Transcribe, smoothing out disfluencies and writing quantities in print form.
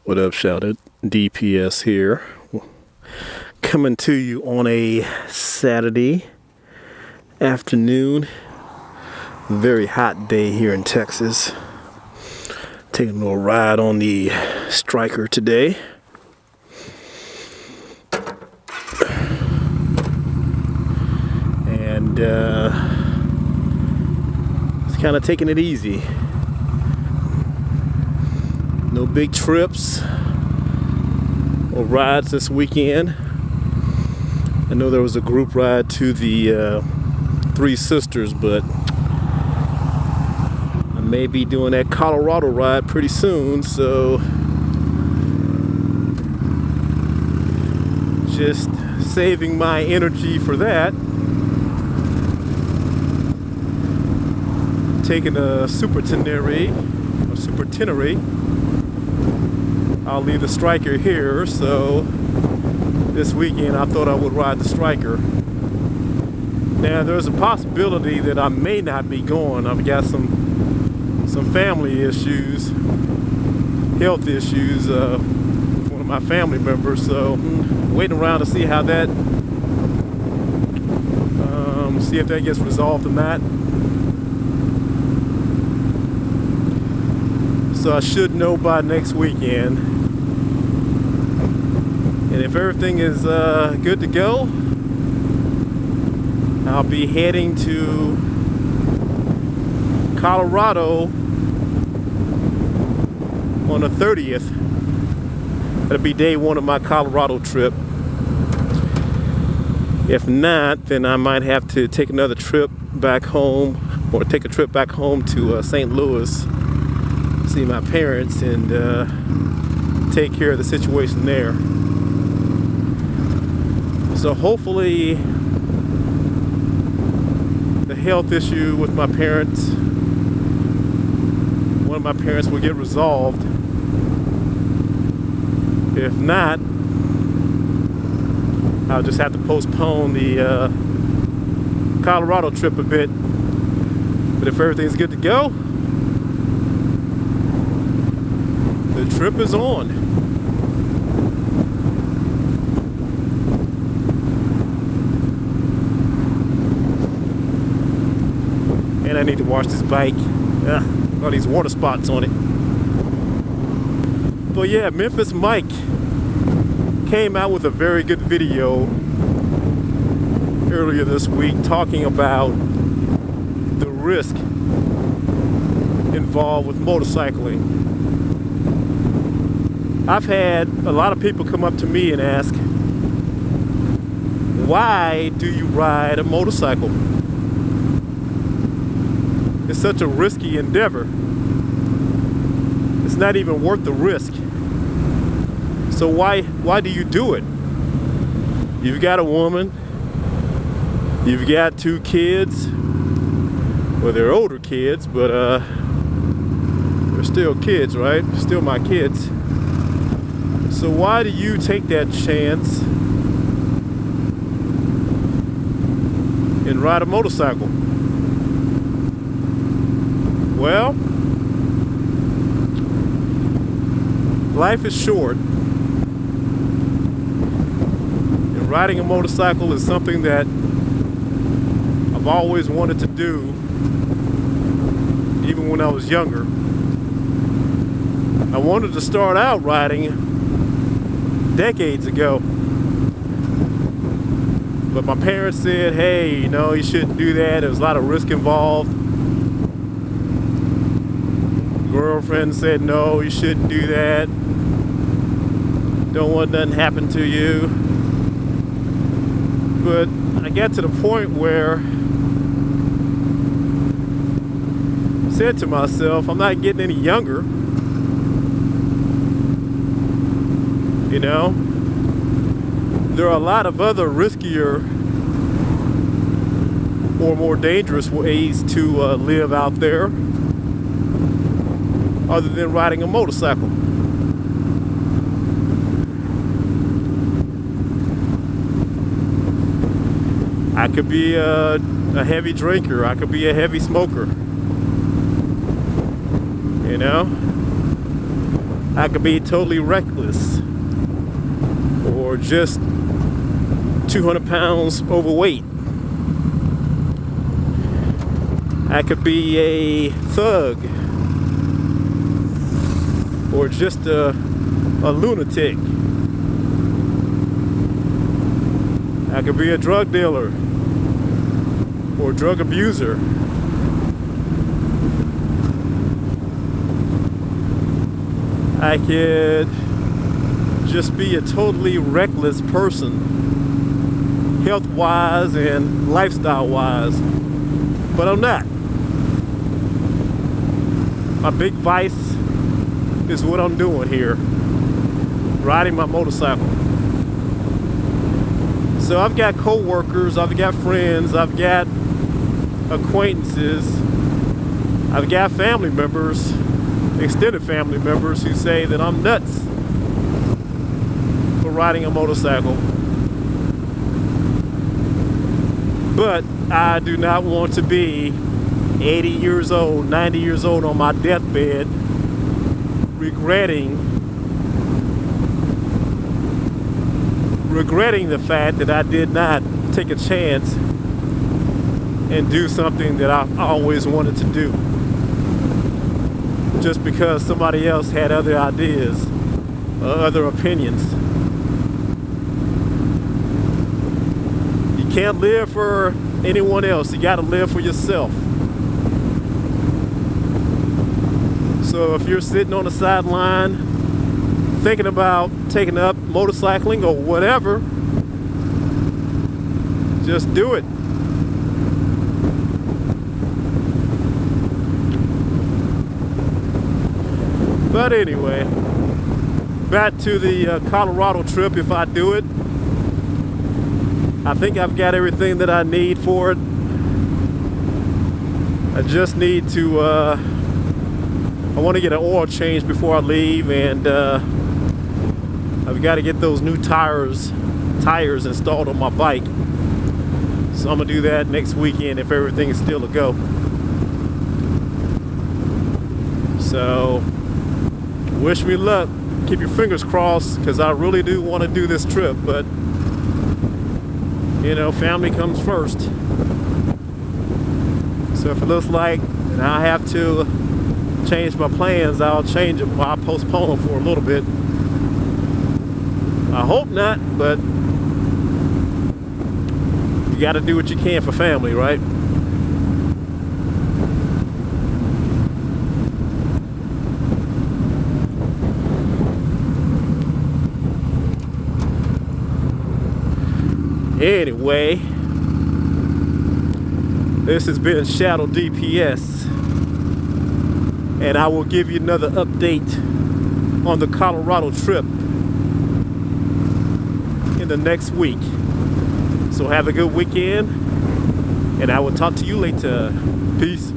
What up, shouted DPS here, coming to you on a Saturday afternoon. Very hot day here in Texas. Taking a little ride on the Striker today. And it's kind of taking it easy. No big trips or rides this weekend. I know there was a group ride to the Three Sisters, but I may be doing that Colorado ride pretty soon, so just saving my energy for that. Taking a super Tenere. I'll leave the Striker here, so this weekend I thought I would ride the Striker. Now there's a possibility that I may not be going. I've got some family issues, health issues with one of my family members, so waiting around to see how that, see if that gets resolved or not. So I should know by next weekend. And if everything is good to go, I'll be heading to Colorado on the 30th. That'll be day one of my Colorado trip. If not, then I might have to take another trip back home, or take a trip back home to St. Louis, see my parents, and take care of the situation there. So hopefully the health issue with my parents, one of my parents, will get resolved. If not, I'll just have to postpone the Colorado trip a bit. But if everything's good to go, the trip is on. And I need to wash this bike. All these water spots on it. But yeah, Memphis Mike came out with a very good video earlier this week talking about the risk involved with motorcycling. I've had a lot of people come up to me and ask, why do you ride a motorcycle? It's such a risky endeavor. It's not even worth the risk. So why do you do it? You've got a woman, you've got two kids. Well, they're older kids, but they're still kids, right? Still my kids. So why do you take that chance and ride a motorcycle? Well, life is short, and riding a motorcycle is something that I've always wanted to do, even when I was younger. I wanted to start out riding decades ago, but my parents said, hey, you know, you shouldn't do that. There's a lot of risk involved. Girlfriend said, no, you shouldn't do that. Don't want nothing happen to you. But I got to the point where I said to myself, I'm not getting any younger. You know, there are a lot of other riskier or more dangerous ways to live out there other than riding a motorcycle. I could be a heavy drinker. I could be a heavy smoker. You know? I could be totally reckless or just 200 pounds overweight. I could be a thug or just a lunatic. I could be a drug dealer or drug abuser. I could just be a totally reckless person, health-wise and lifestyle-wise, but I'm not. My big vice is what I'm doing here, riding my motorcycle. So I've got co-workers, I've got friends, I've got acquaintances, I've got family members, extended family members who say that I'm nuts for riding a motorcycle. But I do not want to be 80 years old, 90 years old on my deathbed regretting the fact that I did not take a chance and do something that I always wanted to do, just because somebody else had other ideas or other opinions. You can't live for anyone else. You got to live for yourself. So if you're sitting on the sideline thinking about taking up motorcycling or whatever, just do it. But anyway, back to the Colorado trip. If I do it, I think I've got everything that I need for it. I just need to I want to get an oil change before I leave, and I've got to get those new tires installed on my bike. So I'm gonna do that next weekend if everything is still a go. So wish me luck. Keep your fingers crossed, because I really do want to do this trip, but you know, family comes first. So if it looks like I have to change my plans, I'll change them. I'll postpone them for a little bit. I hope not, but you got to do what you can for family, right? Anyway, this has been Shadow DPS, and I will give you another update on the Colorado trip in the next week. So have a good weekend, and I will talk to you later. Peace.